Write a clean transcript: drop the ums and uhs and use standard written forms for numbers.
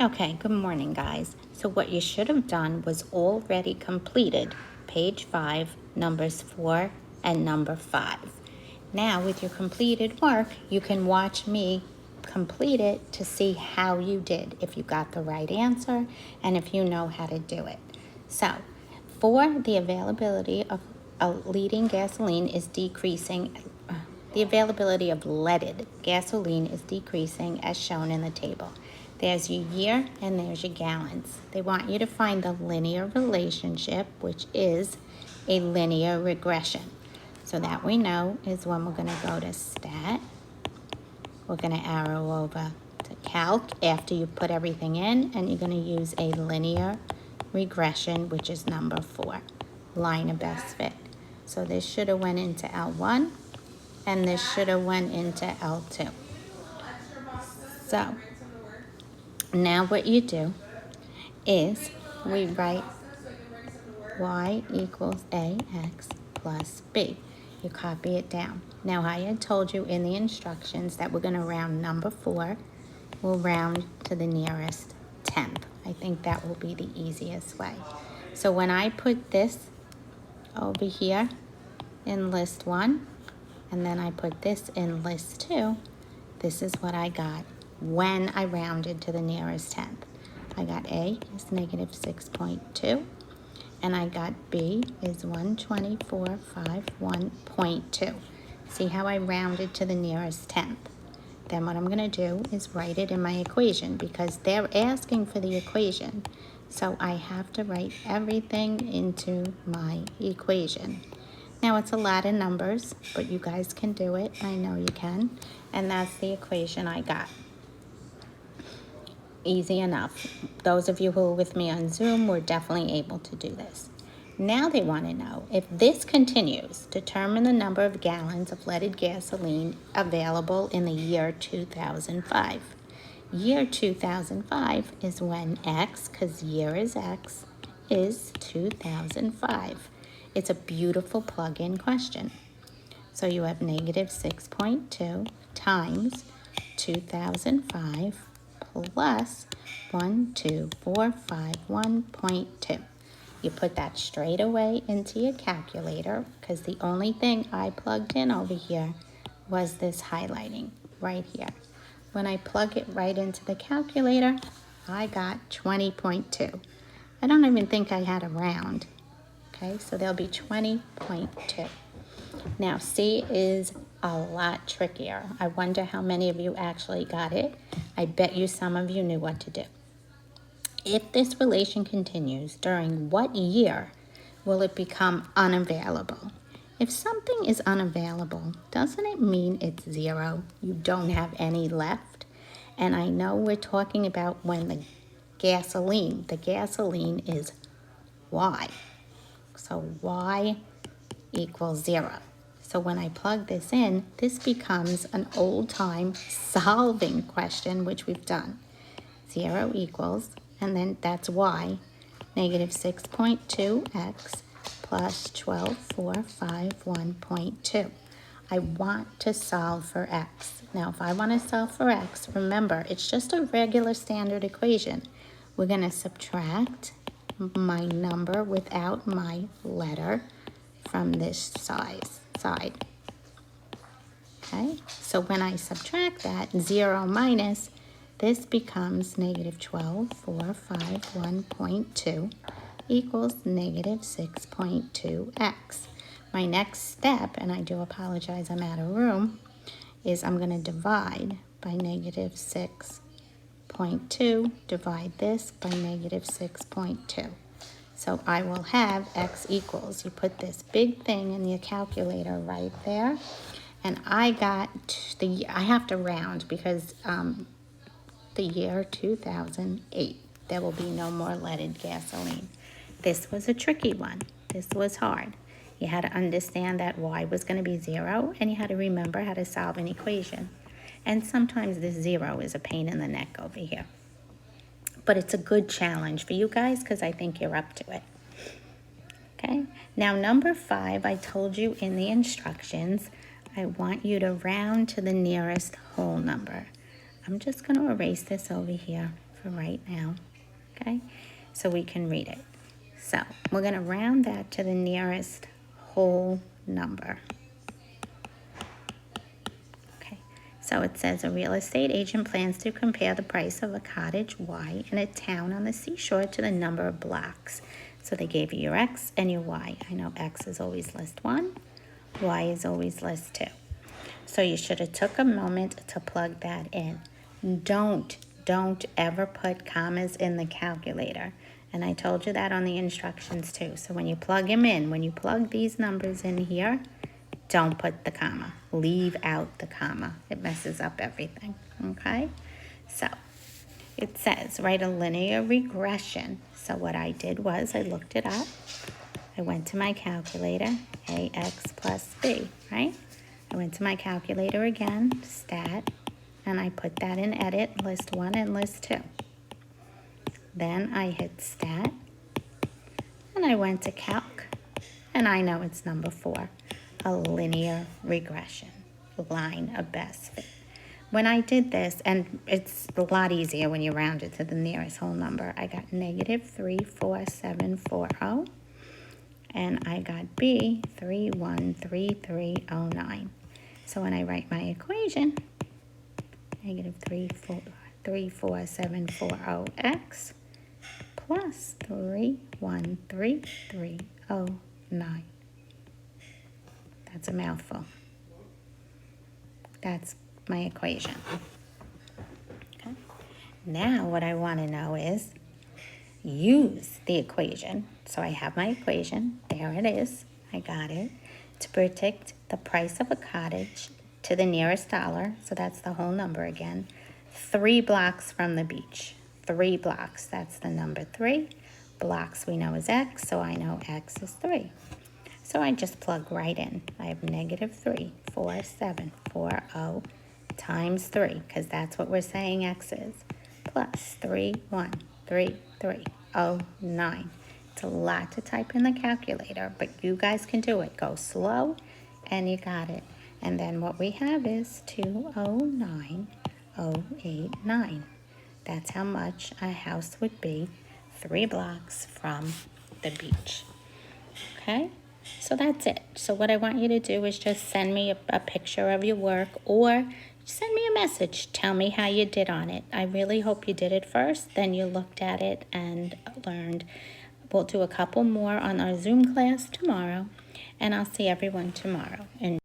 Okay, good morning, guys. So what you should have done was already completed page 5, numbers 4 and number 5. Now, with your completed work, you can watch me complete it to see how you did, if you got the right answer, and if you know how to do it. So, for the availability of a leading gasoline is decreasing, the availability of leaded gasoline is decreasing as shown in the table. There's your year and there's your gallons. They want you to find the linear relationship, which is a linear regression. So that we know is when we're going to go to stat. We're going to arrow over to calc after you put everything in, and you're going to use a linear regression, which is number 4, line of best fit. So this should have went into L1 and this should have went into L2. So now what you do is we write y equals ax plus b. You copy it down. Now I had told you in the instructions that we're going to round number 4. We'll round to the nearest tenth. I think that will be the easiest way. So when I put this over here in list 1, and then I put this in list 2, this is what I got when I rounded to the nearest tenth. I got A is negative 6.2, and I got B is 124.51.2. See how I rounded to the nearest tenth? Then what I'm going to do is write it in my equation because they're asking for the equation. So I have to write everything into my equation. Now it's a lot of numbers, but you guys can do it. I know you can. And that's the equation I got. Easy enough. Those of you who are with me on Zoom were definitely able to do this. Now they want to know, if this continues, determine the number of gallons of leaded gasoline available in the year 2005. Year 2005 is when X, because year is X, is 2005. It's a beautiful plug-in question. So you have negative 6.2 times 2005 plus 12451.2. You put that straight away into your calculator because the only thing I plugged in over here was this highlighting right here. When I plug it right into the calculator, I got 20.2. I don't even think I had a round. Okay, so there'll be 20.2. Now, C is a lot trickier. I wonder how many of you actually got it. I bet you some of you knew what to do. If this relation continues, during what year will it become unavailable? If something is unavailable, doesn't it mean it's 0? You don't have any left? And I know we're talking about when the gasoline is Y. So Y equals 0. So when I plug this in, this becomes an old-time solving question, which we've done. 0 equals, and then that's Y, negative 6.2x plus 12451.2. I want to solve for x. Now, if I want to solve for x, remember, it's just a regular standard equation. We're going to subtract my number without my letter from this side. Okay, so when I subtract that, 0 minus, this becomes negative 12451.2 equals negative 6.2x. My next step, and I do apologize, I'm out of room, is I'm going to divide by negative 6.2, divide this by negative 6.2. So I will have x equals, you put this big thing in your calculator right there, and I got I have to round because the year 2008. There will be no more leaded gasoline. This was a tricky one. This was hard. You had to understand that y was going to be 0, and you had to remember how to solve an equation. And sometimes this 0 is a pain in the neck over here. But it's a good challenge for you guys because I think you're up to it. Okay, now number 5, I told you in the instructions, I want you to round to the nearest whole number. I'm just going to erase this over here for right now, okay? So we can read it. So we're gonna round that to the nearest whole number. Okay, so it says a real estate agent plans to compare the price of a cottage Y in a town on the seashore to the number of blocks. So they gave you your X and your Y. I know X is always list 1, Y is always list 2. So you should have took a moment to plug that in. Don't ever put commas in the calculator. And I told you that on the instructions too. So when you plug them in, when you plug these numbers in here, don't put the comma. Leave out the comma. It messes up everything, okay? So it says write a linear regression. So what I did was I looked it up. I went to my calculator, AX plus B, right? I went to my calculator again, stat, and I put that in edit, list 1 and list 2. Then I hit stat, and I went to calc, and I know it's number 4, a linear regression, line of best fit. When I did this, and it's a lot easier when you round it to the nearest whole number, I got negative 34740, and I got B 313309. So when I write my equation, negative 34740x plus 313309. That's a mouthful. That's my equation. Okay. Now what I want to know is use the equation. So I have my equation. There it is. I got it. To predict the price of a cottage to the nearest dollar, so that's the whole number again, 3 blocks from the beach. 3 blocks, that's the number 3. Blocks we know is X, so I know X is 3. So I just plug right in. I have negative 34740 times 3, because that's what we're saying X is, plus 313309. It's a lot to type in the calculator, but you guys can do it. Go slow, and you got it. And then what we have is 209089. That's how much a house would be 3 blocks from the beach. Okay? So that's it. So what I want you to do is just send me a picture of your work, or send me a message. Tell me how you did on it. I really hope you did it first, then you looked at it and learned. We'll do a couple more on our Zoom class tomorrow, and I'll see everyone tomorrow. And